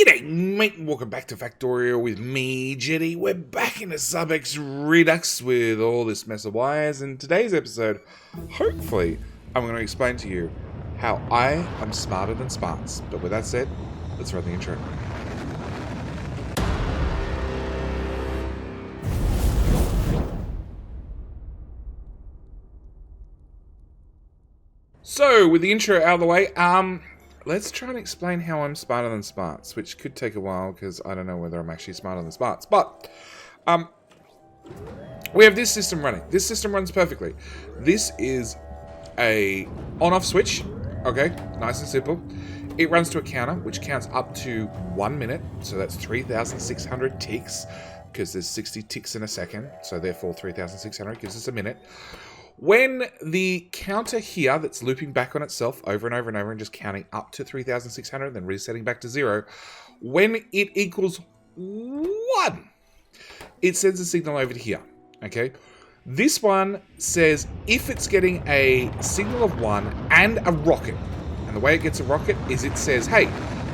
G'day mate, welcome back to Factorio with me, JD. We're back in the SubX Redux with all this mess of wires. In today's episode, hopefully, I'm going to explain to you how I am smarter than smarts. But with that said, let's run the intro. So, with the intro out of the way, let's try and explain how I'm smarter than smarts, which could take a while because I don't know whether I'm actually smarter than smarts. But we have this system running. This system runs perfectly. This is a on-off switch. Okay, nice and simple. It runs to a counter, which counts up to 1 minute. So that's 3,600 ticks because there's 60 ticks in a second. So therefore 3,600 gives us a minute. When the counter here that's looping back on itself over and over and over and just counting up to 3,600, then resetting back to 0, when it equals 1, it sends a signal over to here, okay? This one says if it's getting a signal of 1 and a rocket, and the way it gets a rocket is it says, hey,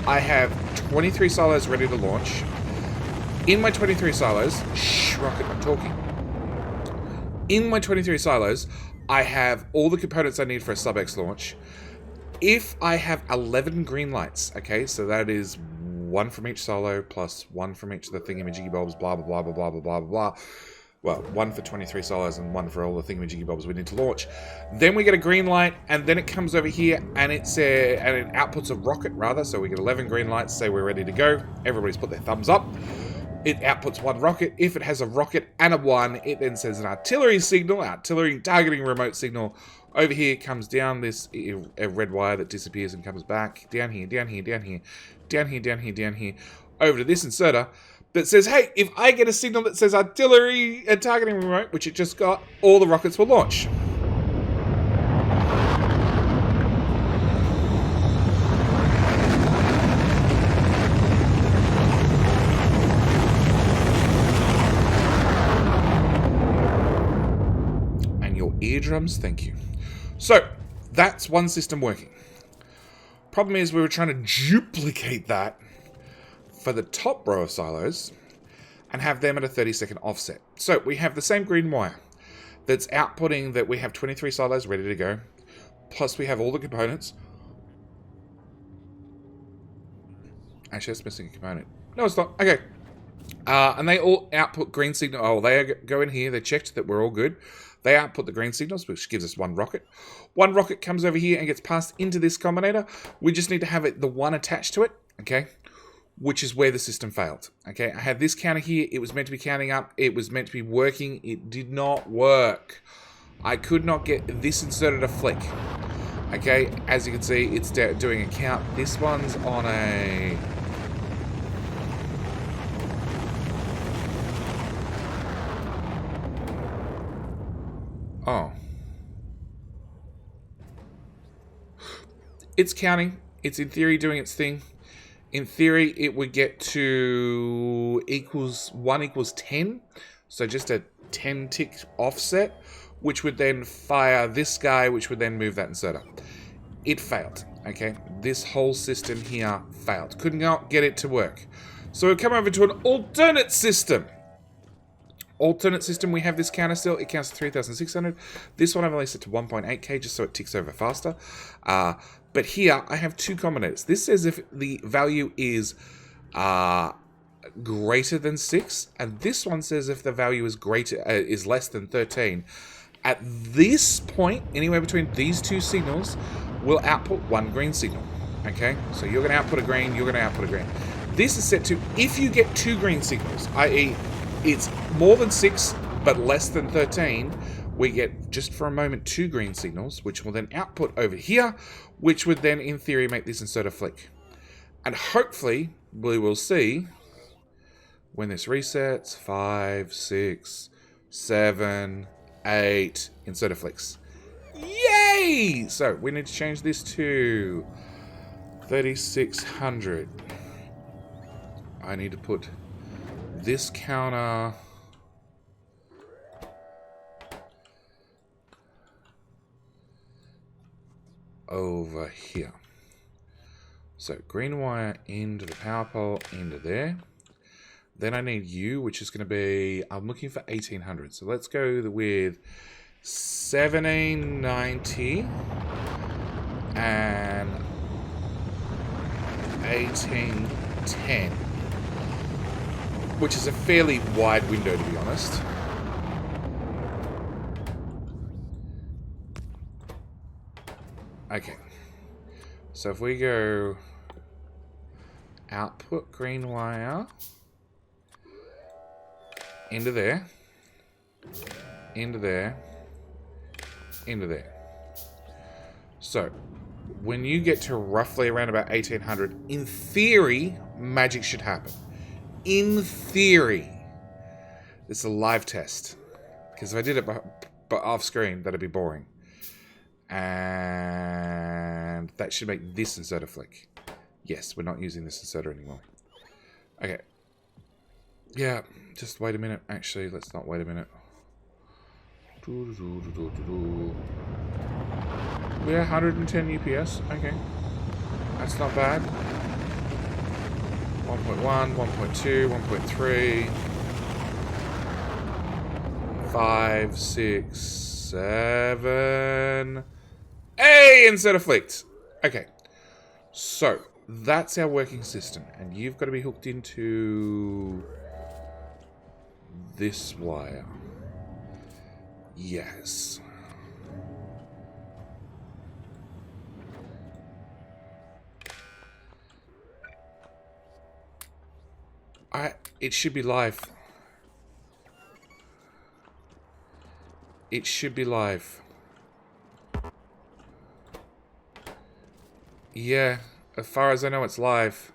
I have 23 silos ready to launch. In my 23 silos, shh, rocket, I'm talking. In my 23 silos, I have all the components I need for a SubX launch. If I have 11 green lights, okay, so that is 1 from each silo plus 1 from each of the thingamajiggy bulbs, blah, blah, blah, blah, blah, blah, blah, blah. Well, 1 for 23 silos and 1 for all the thingamajiggy bulbs we need to launch. Then we get a green light, and then it comes over here, and it outputs a rocket, rather. So we get 11 green lights, say we're ready to go. Everybody's put their thumbs up. It outputs 1 rocket. If it has a rocket and a 1, it then sends an artillery signal, artillery targeting remote signal. Over here comes down this a red wire that disappears and comes back. Down here, down here, down here, down here, down here, down here. Over to this inserter that says, hey, if I get a signal that says artillery and targeting remote, which it just got, all the rockets will launch. Eardrums, thank you. So, that's one system working. Problem is we were trying to duplicate that for the top row of silos and have them at a 30-second offset. So, we have the same green wire that's outputting that we have 23 silos ready to go, plus we have all the components. Actually, that's missing a component. No, it's not. Okay. And they all output green signal. Oh, they go in here. They checked that we're all good. They output the green signals, which gives us 1 rocket. 1 rocket comes over here and gets passed into this combinator. We just need to have the 1 attached to it, okay? Which is where the system failed, okay? I had this counter here. It was meant to be counting up. It was meant to be working. It did not work. I could not get this inserter to flick, okay? As you can see, it's doing a count. This one's on a... Oh. It's counting. It's in theory doing its thing. In theory, it would get to 1 equals 10. So just a 10 tick offset, which would then fire this guy, which would then move that inserter. It failed. Okay. This whole system here failed. Could not get it to work. So we've come over to an alternate system. Alternate system, we have this counter still. It counts to 3,600. This one I've only set to 1.8k just so it ticks over faster. But here I have 2 combinators. This says if the value is greater than 6, and this one says if the value is less than 13. At this point, anywhere between these 2 signals, will output 1 green signal. Okay, so you're going to output a green. You're going to output a green. This is set to if you get 2 green signals, i.e. it's more than 6, but less than 13. We get, just for a moment, 2 green signals, which will then output over here, which would then, in theory, make this inserter flick. And hopefully, we will see, when this resets, 5, 6, 7, 8, inserter flicks. Yay! So, we need to change this to 3,600. I need to put this counter over here. So green wire into the power pole, into there. Then I need you, which is going to be, I'm looking for 1800. So let's go with 1790 and 1810, which is a fairly wide window, to be honest. Okay. So if we go output green wire into there, into there, into there. So when you get to roughly around about 1800, in theory, magic should happen. In theory. This is a live test. Because if I did it but off screen, that'd be boring. And that should make this inserter flick. Yes, we're not using this inserter anymore. Okay. Yeah, just wait a minute. Actually, let's not wait a minute. Yeah, 110 UPS. Okay. That's not bad. 1.1, 1.2, 1.3. 5, 6, 7. Hey, instead of flicked. Okay. So, that's our working system. And you've got to be hooked into this wire. Yes. It should be live. It should be live. Yeah, as far as I know, it's live.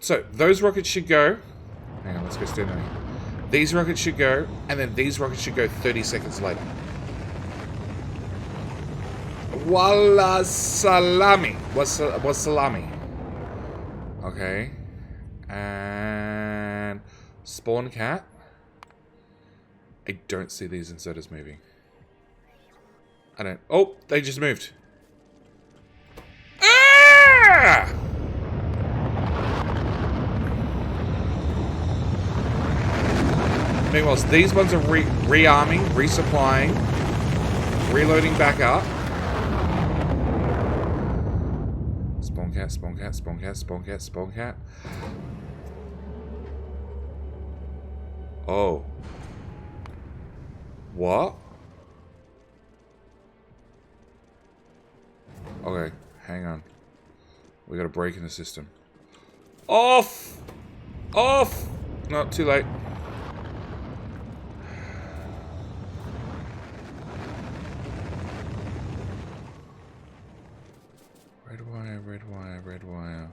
So, those rockets should go. Hang on, let's go stand there. These rockets should go, and then these rockets should go 30 seconds later. Walla salami. What's salami? Okay. And spawn cat. I don't see these inserters moving. I don't. Oh, they just moved. Ah! Meanwhile, these ones are rearming, resupplying, reloading back up. Spawn cat, spawn cat, spawn cat, spawn cat, spawn cat. Oh. What? Okay, hang on. We got a break in the system. Off! Off! No, too late. Red wire, red wire, red wire.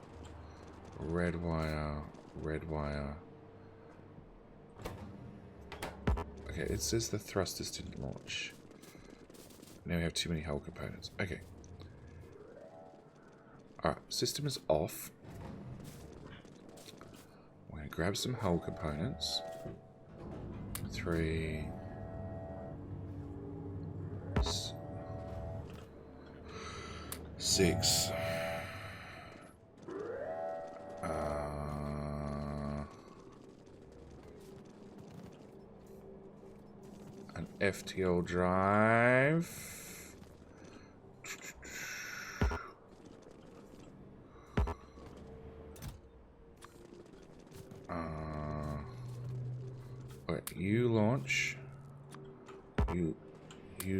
Red wire, red wire. Okay, it says the thrusters didn't launch. Now we have too many hull components. Okay. Alright, system is off. We're going to grab some hull components. 3. 6. An FTL drive. Okay, you launch. You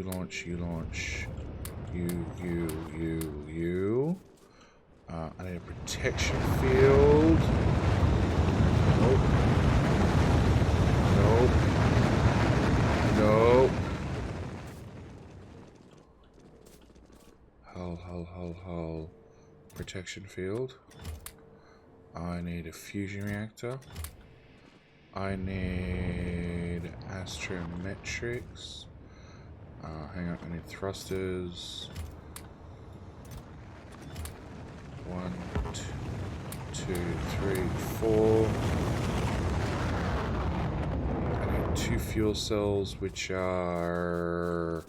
launch. You launch. You. I need a protection field. Nope. Nope. Nope. Hull. Protection field. I need a fusion reactor. I need astrometrics. Hang on, I need thrusters. 1, 2, 3, 4. I need 2 fuel cells, which are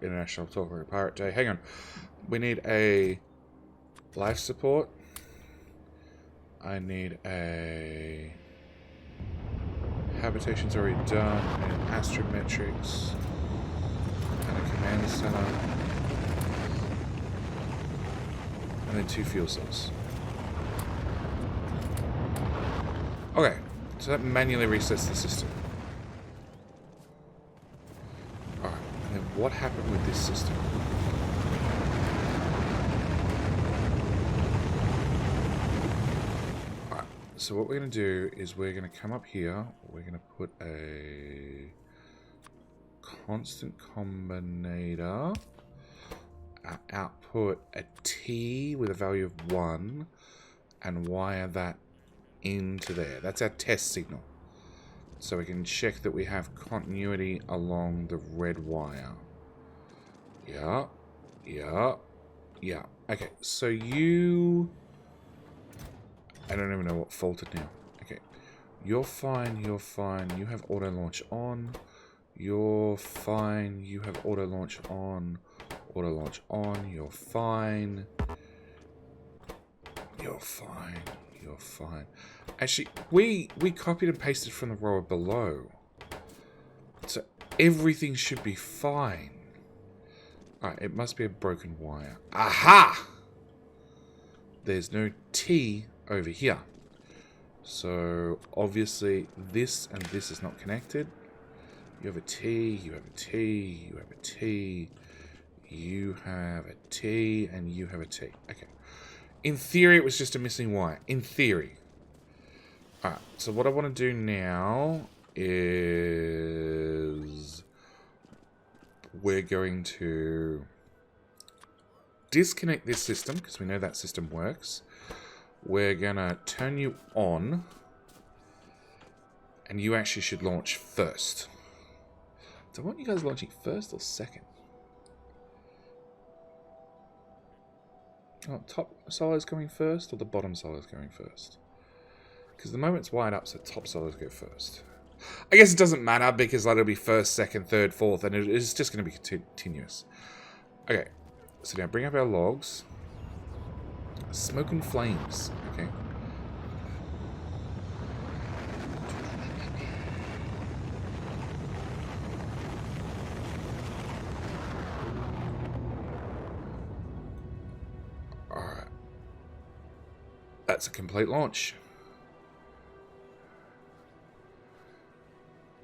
International Talking Pirate Day. Hang on. We need a life support. I need a habitation's already done. I need astrometrics and a command center. And then 2 fuel cells. Okay, so that manually resets the system. Alright, and then what happened with this system? Alright, so what we're going to do is we're going to come up here, we're going to put a constant combinator, output a T with a value of 1, and wire that into there. That's our test signal. So we can check that we have continuity along the red wire. Yeah. Okay, so you... I don't even know what faulted now. Okay. You're fine, You have auto launch on. You're fine. You have auto launch on. Auto launch on. You're fine. You're fine. Actually, we copied and pasted from the row below. So everything should be fine. Alright, it must be a broken wire. Aha! There's no T over here. So obviously this and this is not connected. You have a T, you have a T, you have a T, you have a T, and you have a T. Okay. In theory, it was just a missing wire. In theory. Alright, so what I want to do now is... we're going to disconnect this system, because we know that system works. We're going to turn you on, and you actually should launch first. So I want you guys launching first or second? Oh, top solo's going first, or the bottom solo's going first? Because the moment it's wired up, so top solos go first. I guess it doesn't matter, because like, it'll be first, second, third, fourth, and it's just going to be continuous. Okay, so now bring up our logs. Smoke and flames, okay. Alright. That's a complete launch.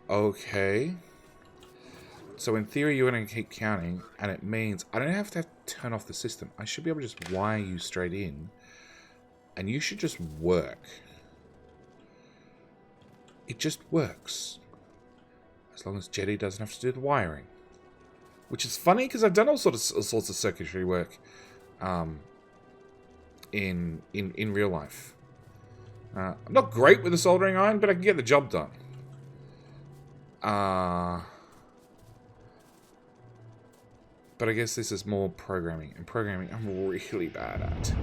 Okay. So in theory, you're going to keep counting, and it means I don't have to turn off the system. I should be able to just wire you straight in, and you should just work. It just works. As long as JD doesn't have to do the wiring. Which is funny, because I've done all sorts of circuitry work in real life. I'm not great with a soldering iron, but I can get the job done. But I guess this is more programming. And programming I'm really bad at.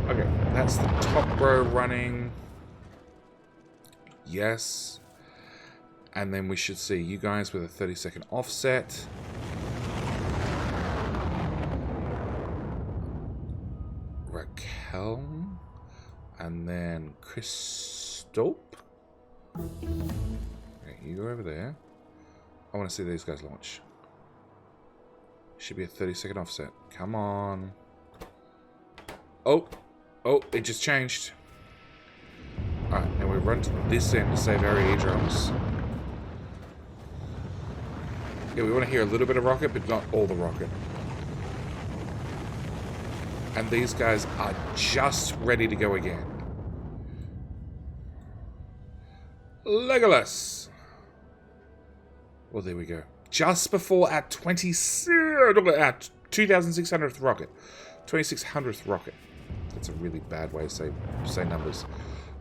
Okay, that's the top row running. Yes. And then we should see you guys with a 30-second offset. Raquel. And then Christophe. Okay, you go over there. I want to see these guys launch. Should be a 30-second offset. Come on. Oh, it just changed. Alright, now we run to this end to save our eardrums. Yeah, we want to hear a little bit of rocket, but not all the rocket. And these guys are just ready to go again. Legolas! Well, there we go. Just before our 2,600th rocket. 2,600th rocket. That's a really bad way to say numbers.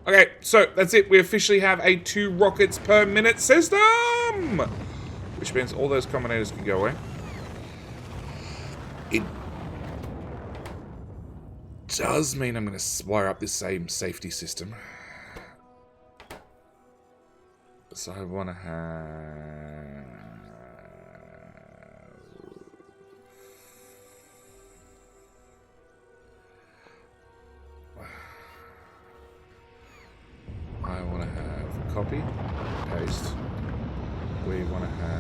Okay, so that's it. We officially have a 2 rockets per minute system! Which means all those combinators can go away. It does mean I'm going to wire up this same safety system. So I want to have... I want to have copy, paste. We want to have...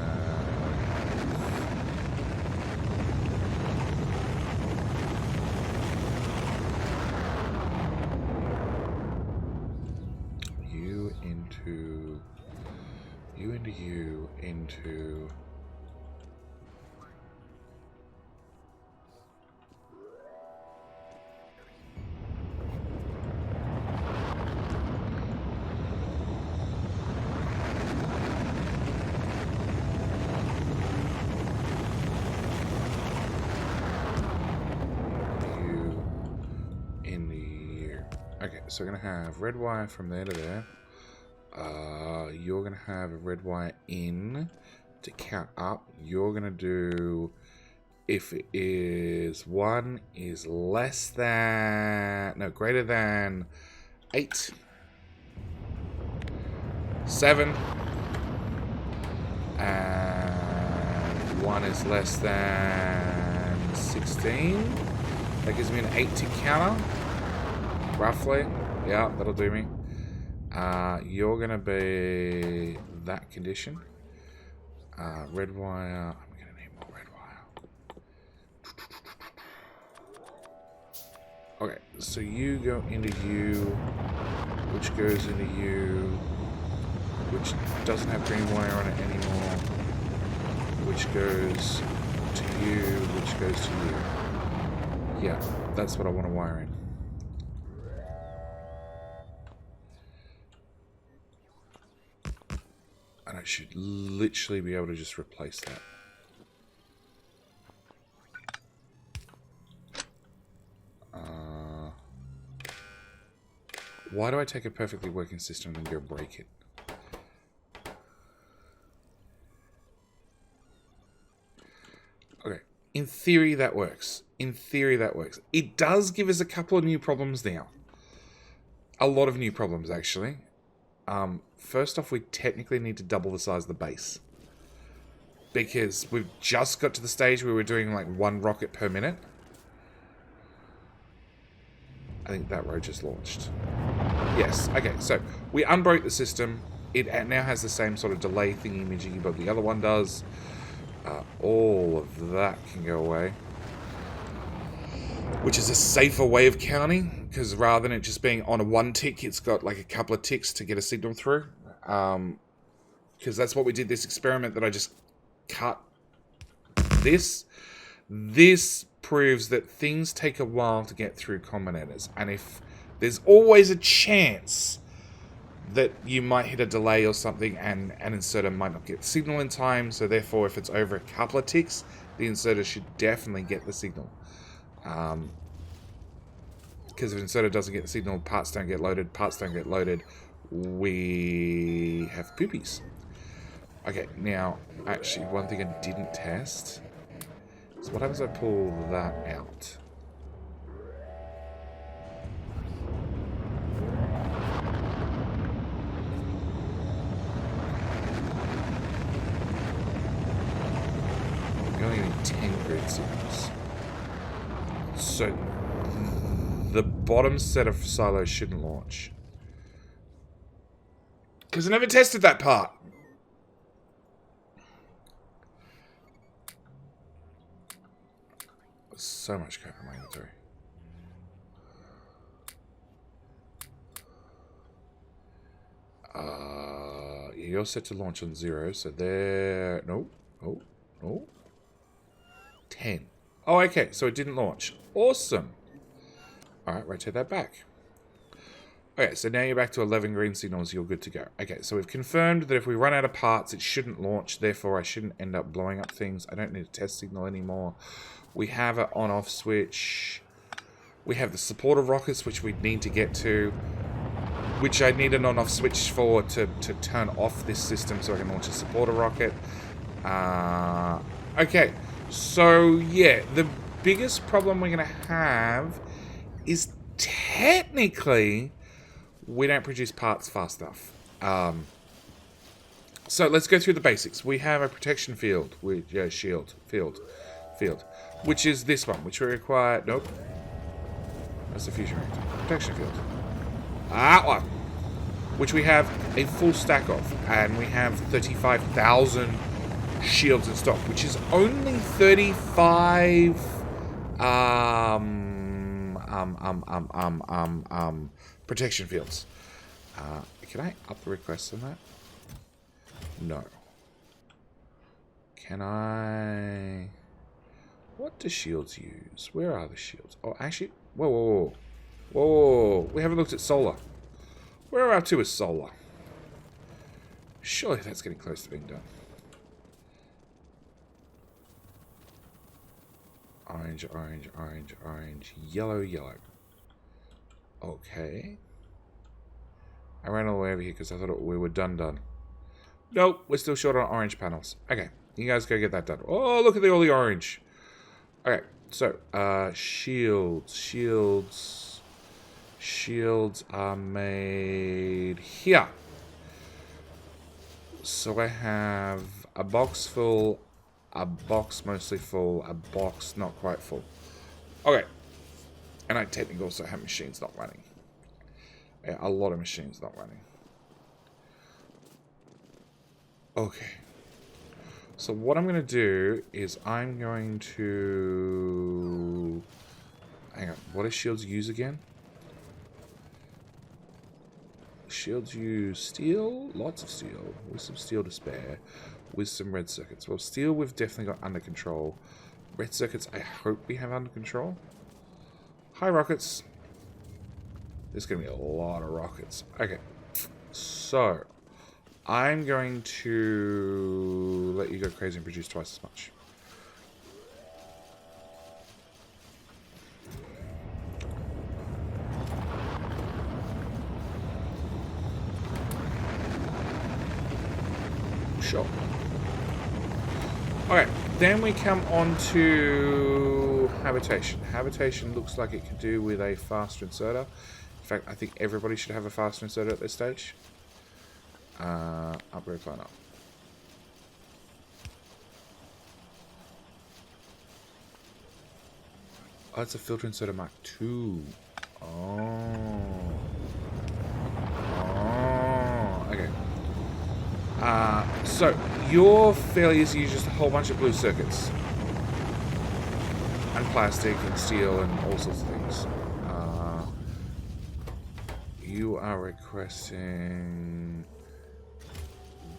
you into you into... Okay, so we're going to have red wire from there to there. You're going to have a red wire in to count up. You're going to do, if it is 1 is less than, no, greater than 8, 7, and 1 is less than 16. That gives me an 8 to counter. Roughly. Yeah, that'll do me. You're going to be that condition. Red wire. I'm going to need more red wire. Okay, so you go into you, which goes into you, which doesn't have green wire on it anymore, which goes to you, which goes to you. Yeah, that's what I want to wire in. And I should literally be able to just replace that. Why do I take a perfectly working system and go break it? Okay, in theory that works. In theory that works. It does give us a couple of new problems now. A lot of new problems, actually. First off, we technically need to double the size of the base. Because we've just got to the stage where we're doing like 1 rocket per minute. I think that row just launched. Yes, okay, so we unbroke the system. It now has the same sort of delay thingy-majiggy but the other one does. All of that can go away. Which is a safer way of counting, because rather than it just being on a 1 tick, it's got like a couple of ticks to get a signal through. Because that's what we did this experiment that I just cut. This proves that things take a while to get through combinators, and if there's always a chance that you might hit a delay or something, and an inserter might not get signal in time, so therefore if it's over a couple of ticks, the inserter should definitely get the signal. Because if inserter doesn't get the signal, parts don't get loaded, we have poopies. Okay, now, actually, one thing I didn't test is what happens if I pull that out? We only need 10 grid signals. So, the bottom set of silos shouldn't launch. Because I never tested that part. So much crap in my inventory. You're set to launch on 0, so there... No. 10. Oh, okay, so it didn't launch. Awesome. Alright, rotate that back. Okay, so now you're back to 11 green signals, you're good to go. Okay, so we've confirmed that if we run out of parts, it shouldn't launch, therefore I shouldn't end up blowing up things. I don't need a test signal anymore. We have an on-off switch. We have the supporter rockets, which we need to get to, which I need an on-off switch for to turn off this system so I can launch a supporter rocket. Okay, so yeah, the biggest problem we're going to have is technically we don't produce parts fast enough. So let's go through the basics. We have a protection field, shield field, which is this one, which we require. Nope, that's the fusion reactor. Protection field. That one, which we have a full stack of, and we have 35,000 shields in stock, which is only 35 protection fields. Can I up the request on that? No. Can I? What do shields use? Where are the shields? Oh, actually, whoa. We haven't looked at solar. Where are we up to with solar? Surely that's getting close to being done. Orange, yellow. Okay. I ran all the way over here because I thought we were done. Nope, we're still short on orange panels. Okay, you guys go get that done. Oh, look at all the orange. Okay, so, shields are made here. So I have a box full, a box mostly full, a box not quite full. Okay, and I technically also have machines not running. Yeah, a lot of machines not running. Okay. So what I'm going to do is I'm going to... Hang on. What do shields use again? Shields use steel. Lots of steel. With some steel to spare. With some red circuits. Well, steel we've definitely got under control. Red circuits I hope we have under control. Hi, rockets. There's going to be a lot of rockets. Okay. So... I'm going to let you go crazy and produce twice as much. Sure. Okay, then we come on to habitation. Habitation looks like it could do with a faster inserter. In fact, I think everybody should have a faster inserter at this stage. Upgrade plan up. Oh, it's a filter inserter Mark II. Okay. So your failures use just a whole bunch of blue circuits. And plastic and steel and all sorts of things. You are requesting...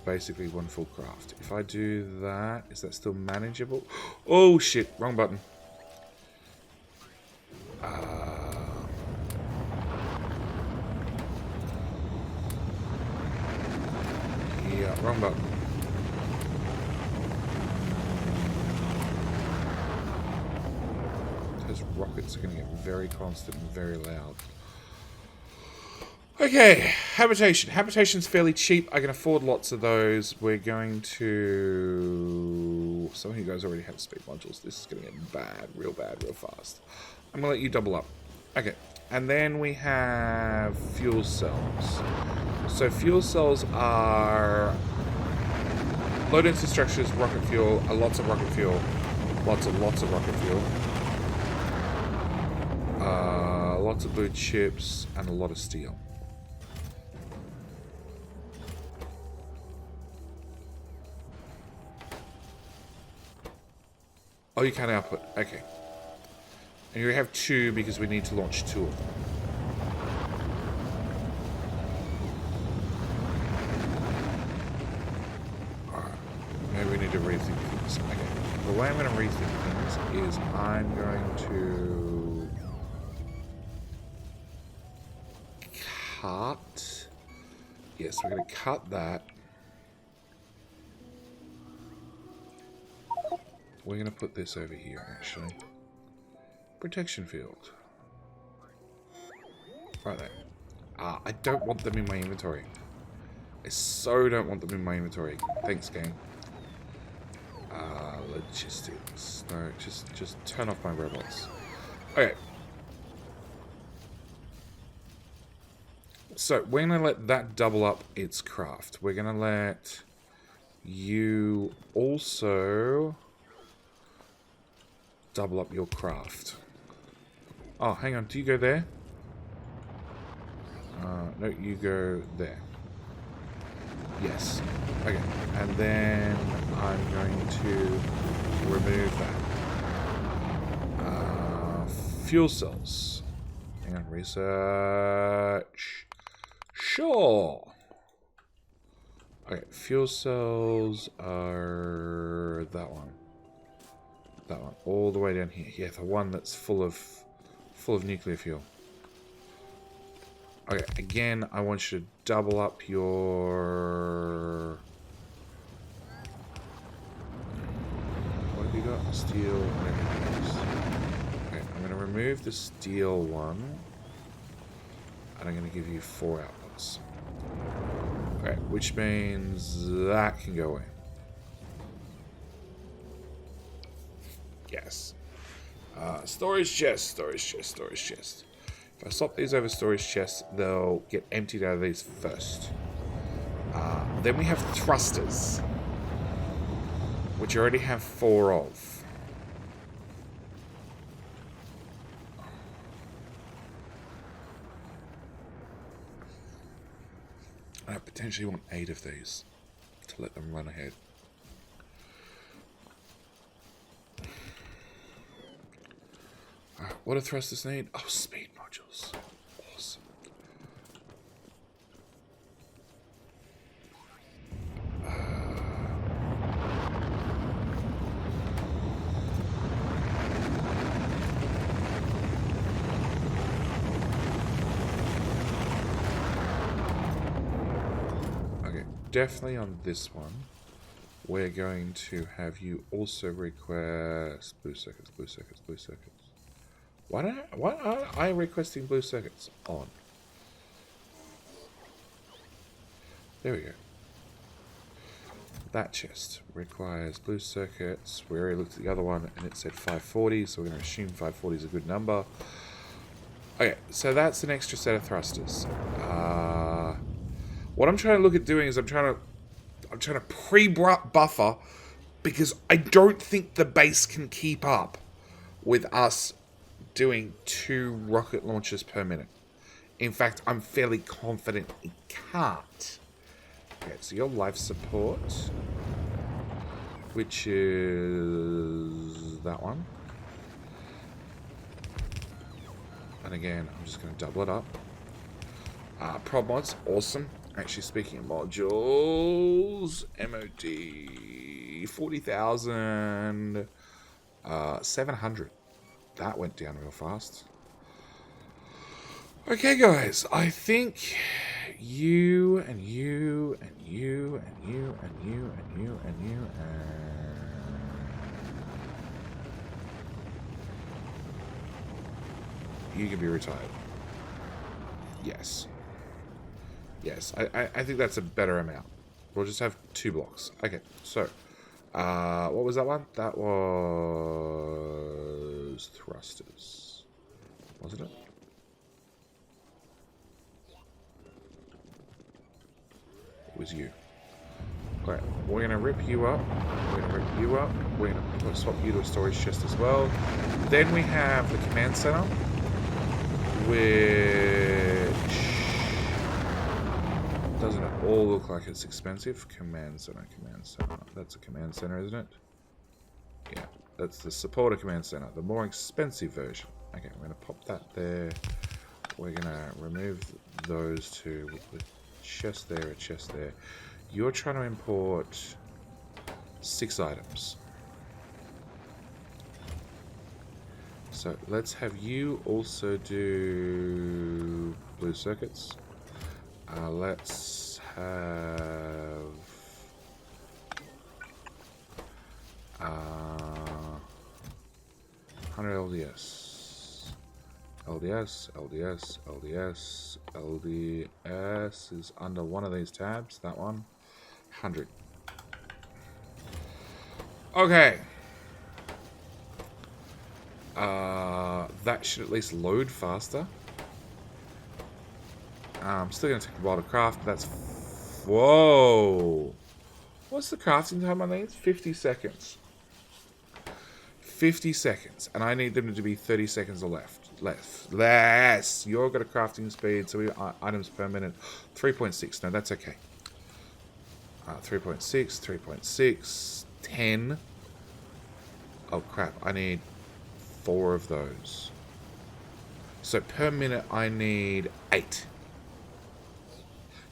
basically one full craft. If I do that, is that still manageable? Oh shit, wrong button. Yeah, wrong button. Those rockets are going to get very constant and very loud. Okay, habitation. Habitation's fairly cheap. I can afford lots of those. We're going to... Some of you guys already have speed modules. This is going to get bad, real fast. I'm going to let you double up. Okay, and then we have fuel cells. So fuel cells are low density structures, rocket fuel, lots of rocket fuel, lots of rocket fuel. Lots of blue chips and a lot of steel. Oh, you can't output. Okay. And you have 2 because we need to launch 2 of them. Alright. Maybe we need to rethink things. Okay. The way I'm going to rethink things is I'm going to... cut... Yes, we're going to cut that. We're going to put this over here, actually. Protection field. Right there. I don't want them in my inventory. I so don't want them in my inventory. Thanks, game. Logistics. No, just turn off my robots. Okay. So, we're going to let that double up its craft. We're going to let you also double up your craft. Oh, hang on. Do you go there? No, you go there. Yes. Okay. And then I'm going to remove that. Fuel cells. Hang on. Research. Sure. Okay. Fuel cells are that one. That one. All the way down here. Yeah, the one that's full of nuclear fuel. Okay, again, I want you to double up your... What have you got? Steel and everything else. Okay, I'm going to remove the steel one. And I'm going to give you 4 outputs. Okay, which means that can go away. Yes. Storage chest, storage chest, storage chest. If I swap these over storage chests, they'll get emptied out of these first. Then we have thrusters, which I already have 4 of. I potentially want 8 of these to let them run ahead. What do thrusters need? Oh, speed modules. Awesome. Okay, definitely on this one, we're going to have you also request blue circuits, blue circuits, blue circuits. Why are I requesting blue circuits on? There we go. That chest requires blue circuits. We already looked at the other one and it said 540, so we're going to assume 540 is a good number. Okay, so that's an extra set of thrusters. What I'm trying to look at doing is I'm trying to pre-buffer because I don't think the base can keep up with us doing 2 rocket launches per minute. In fact, I'm fairly confident it can't. Okay, so your life support, which is that one. And again, I'm just going to double it up. Prod mods, awesome. Actually, speaking of modules, MOD, 40,000, 700. That went down real fast. Okay, guys, I think you and you and you and you and you and you and you and you can be retired. Yes. Yes, I think that's a better amount. We'll just have 2 blocks. Okay, so what was that one? That was thrusters, wasn't it? It was you. Alright, we're going to rip you up. We're going to rip you up. We're going to swap you to a storage chest as well. Then we have the command center, which doesn't it all look like it's expensive? Command center, command center. That's a command center, isn't it? Yeah, that's the supporter command center, the more expensive version. Okay, we're going to pop that there. We're going to remove those 2 with a chest there, a chest there. You're trying to import 6 items. So let's have you also do blue circuits. Let's have 100 LDS. LDS, LDS, LDS, LDS is under one of these tabs, that one. 100. Okay. That should at least load faster. I'm still going to take a while to craft, but that's... Whoa! What's the crafting time on these? 50 seconds. 50 seconds. And I need them to be 30 seconds or less. You've got a crafting speed, so we items per minute. 3.6. No, that's okay. 3.6, 3.6, 10. Oh, crap. I need 4 of those. So per minute, I need 8.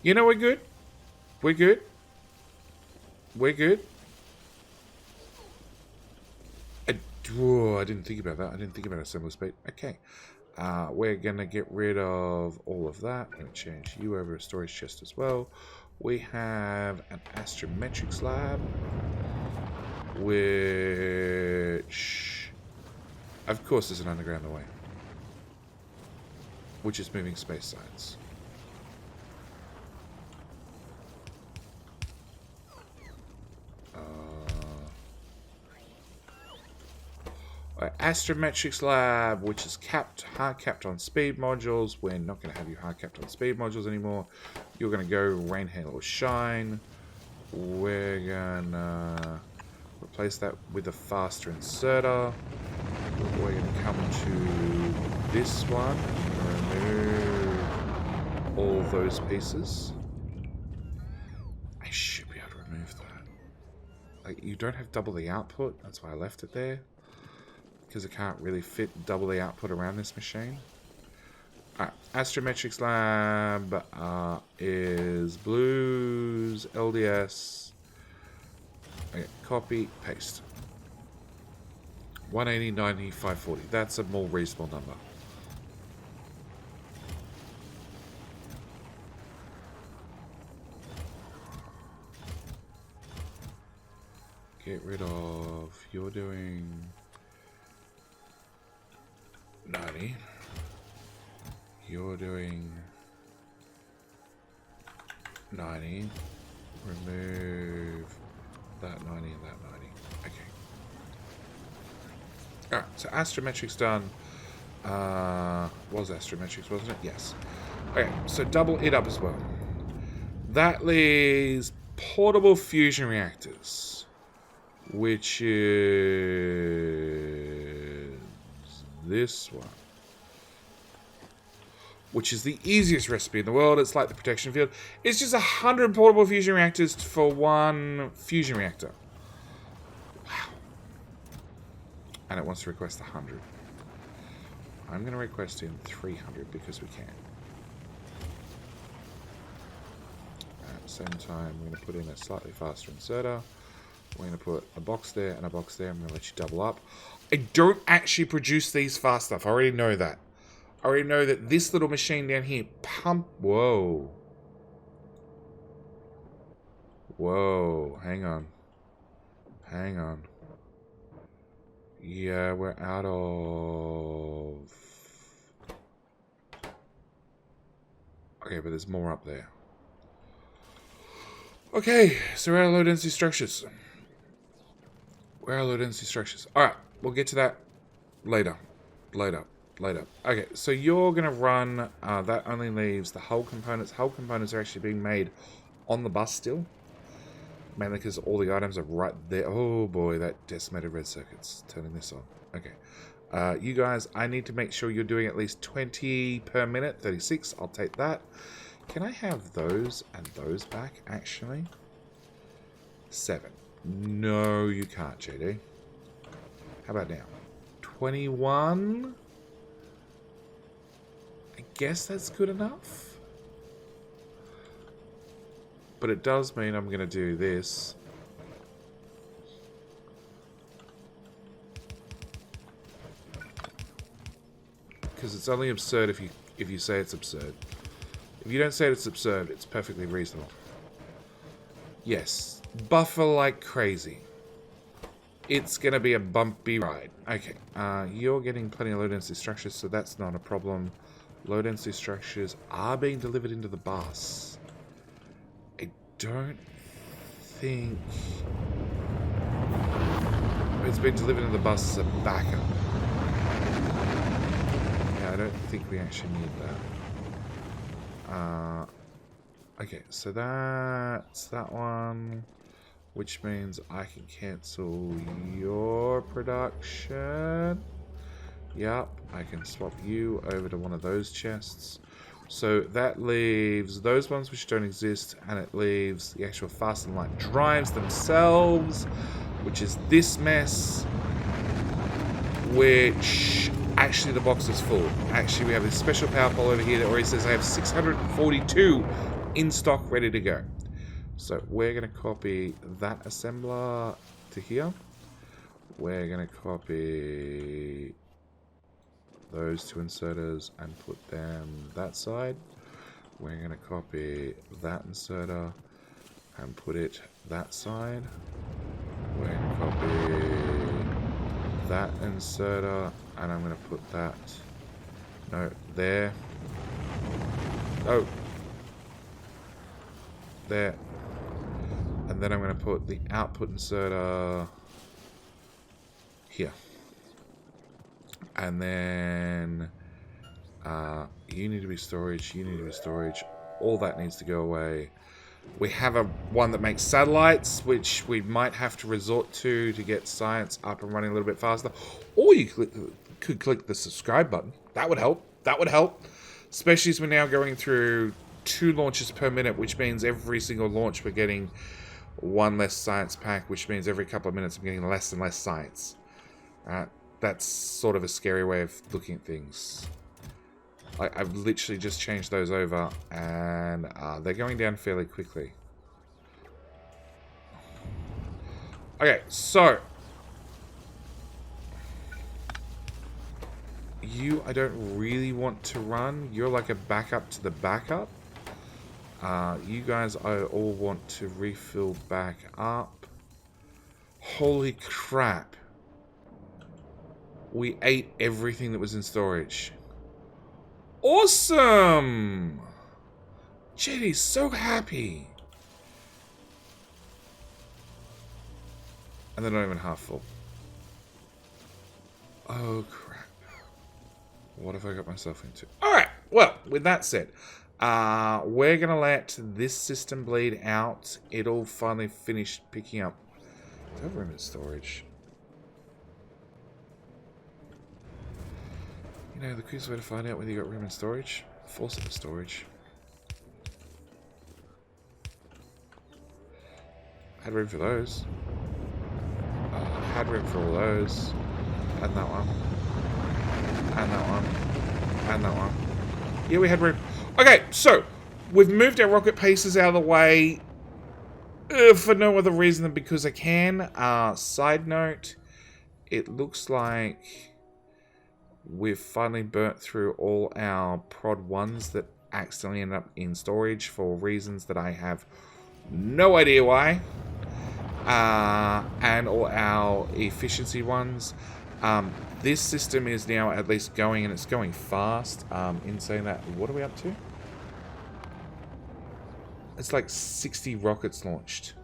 You know, we're good. We're good. We're good. I didn't think about that. I didn't think about assembly speed. Okay. We're going to get rid of all of that. I'm going to change you over a storage chest as well. We have an astrometric slab, which, of course, is an underground away, which is moving space science. Astrometrics lab, which is hard capped on speed modules. We're not going to have you hard capped on speed modules anymore. You're going to go rain, hail, or shine. We're going to replace that with a faster inserter. We're going to come to this one and remove all those pieces. I should be able to remove that. Like, you don't have double the output. That's why I left it there. Because it can't really fit double the output around this machine. Alright, Astrometrics Lab is blues, LDS. Okay, copy, paste. 180, 90, 540. That's a more reasonable number. Get rid of, you're doing 90. You're doing 90. Remove that 90 and that 90. Okay. Alright, so astrometrics done. Was astrometrics, wasn't it? Yes. Okay, so double it up as well. That leaves portable fusion reactors, which is this one, which is the easiest recipe in the world. It's like the protection field. It's just 100 portable fusion reactors for one fusion reactor. Wow. And it wants to request 100. I'm going to request in 300 because we can. At the same time, we're going to put in a slightly faster inserter. We're going to put a box there and a box there. I'm going to let you double up. I don't actually produce these fast enough. I already know that. I already know that this little machine down here Whoa. Whoa. Hang on. Hang on. Yeah, we're out of... Okay, but there's more up there. Okay, so we're out of low density structures. We're out of low density structures. Alright, we'll get to that later. Okay, so you're going to run, that only leaves the hull components. Hull components are actually being made on the bus still. Mainly because all the items are right there. Oh boy, that decimated red circuit's turning this on. Okay. You guys, I need to make sure you're doing at least 20 per minute. 36, I'll take that. Can I have those and those back, actually? 7. No, you can't, JD. How about now? 21? I guess that's good enough. But it does mean I'm going to do this. Because it's only absurd if you say it's absurd. If you don't say it's absurd, it's perfectly reasonable. Yes. Buffer like crazy. It's going to be a bumpy ride. Okay. You're getting plenty of low density structures, so that's not a problem. Low density structures are being delivered into the bus. I don't think it's been delivered into the bus as a backup. Yeah, I don't think we actually need that. Okay, so that's that one. which means I can cancel your production. Yep, I can swap you over to one of those chests. So that leaves those ones which don't exist, and it leaves the actual fast and light drives themselves, which is this mess, which actually the box is full. Actually, we have this special power pole over here that already says I have 642 in stock ready to go. So we're going to copy that assembler to here. We're going to copy those two inserters and put them that side. We're going to copy that inserter and put it that side. We're going to copy that inserter and I'm going to put that, no, there. Oh, there. And then I'm going to put the output inserter here. And then you need to be storage, you need to be storage. All that needs to go away. We have one that makes satellites, which we might have to resort to get science up and running a little bit faster. Or you could click the subscribe button. That would help. That would help. Especially as we're now going through 2 launches per minute, which means every single launch we're getting 1 less science pack, which means every couple of minutes I'm getting less and less science. That's sort of a scary way of looking at things. I've literally just changed those over, and they're going down fairly quickly. Okay, so you, I don't really want to run. You're like a backup to the backup. You guys, I all want to refill back up. Holy crap. We ate everything that was in storage. Awesome! JD's so happy. And they're not even half full. Oh, crap. What have I got myself into? Alright, well, with that said, we're going to let this system bleed out. It'll finally finish picking up. Do I have room in storage? You know, the quickest way to find out whether you got room in storage? Force it to storage. Had room for those. Had room for all those. And that one. And that one. And that one. Yeah, we had room. Okay, so we've moved our rocket paces out of the way for no other reason than because I can. Side note, it looks like we've finally burnt through all our prod 1s that accidentally ended up in storage for reasons that I have no idea why. And all our efficiency ones. This system is now at least going, and it's going fast. In saying that, what are we up to? It's like 60 rockets launched.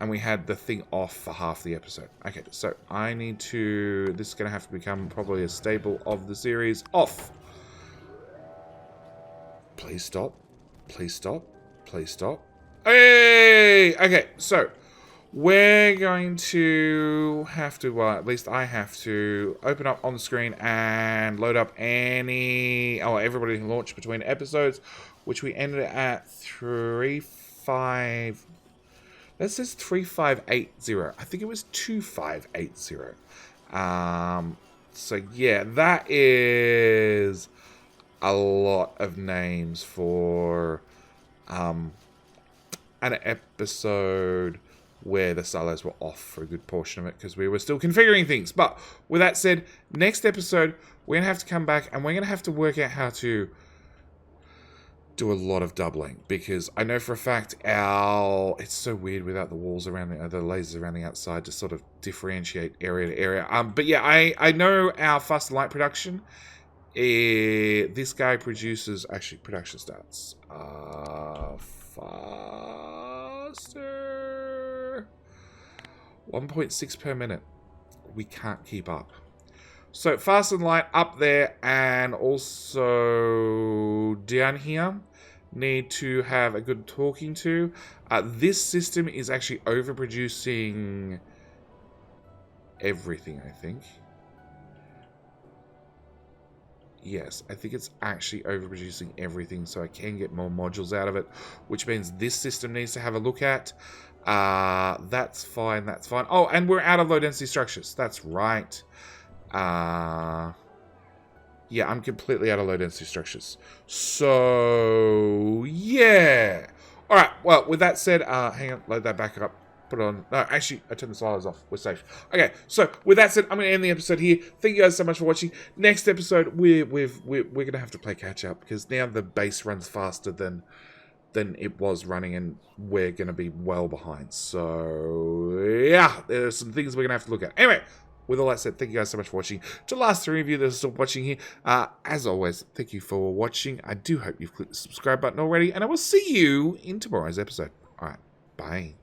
And we had the thing off for half the episode. Okay, so I need to... This is going to have to become probably a staple of the series. Off! Please stop. Please stop. Please stop. Hey! Okay, so we're going to have to... Well, at least I have to open up on the screen and load up any... Oh, everybody can launch between episodes, which we ended at 3.5... That says 3580. I think it was 2580. So yeah, that is a lot of names for an episode where the silos were off for a good portion of it because we were still configuring things. But with that said, next episode, we're going to have to come back and we're going to have to work out how to do a lot of doubling, because I know for a fact it's so weird without the walls around the lasers around the outside to sort of differentiate area to area. But yeah, I know our fast and light production. This guy produces, actually production starts faster, 1.6 per minute. We can't keep up. So fast and light up there, and also down here. need to have a good talking to. This system is actually overproducing everything, I think. Yes, I think it's actually overproducing everything, so I can get more modules out of it, which means this system needs to have a look at. That's fine, that's fine. Oh, and we're out of low density structures. That's right. Yeah, I'm completely out of low density structures. So, yeah. All right, well, with that said, hang on, load that back up. Put on. No, actually, I turned the sliders off. We're safe. Okay, so with that said, I'm going to end the episode here. Thank you guys so much for watching. Next episode, we're going to have to play catch up because now the base runs faster than it was running, and we're going to be well behind. So yeah, there's some things we're going to have to look at. Anyway, with all that said, thank you guys so much for watching. To the last three of you that are still watching here, as always, thank you for watching. I do hope you've clicked the subscribe button already, and I will see you in tomorrow's episode. All right, bye.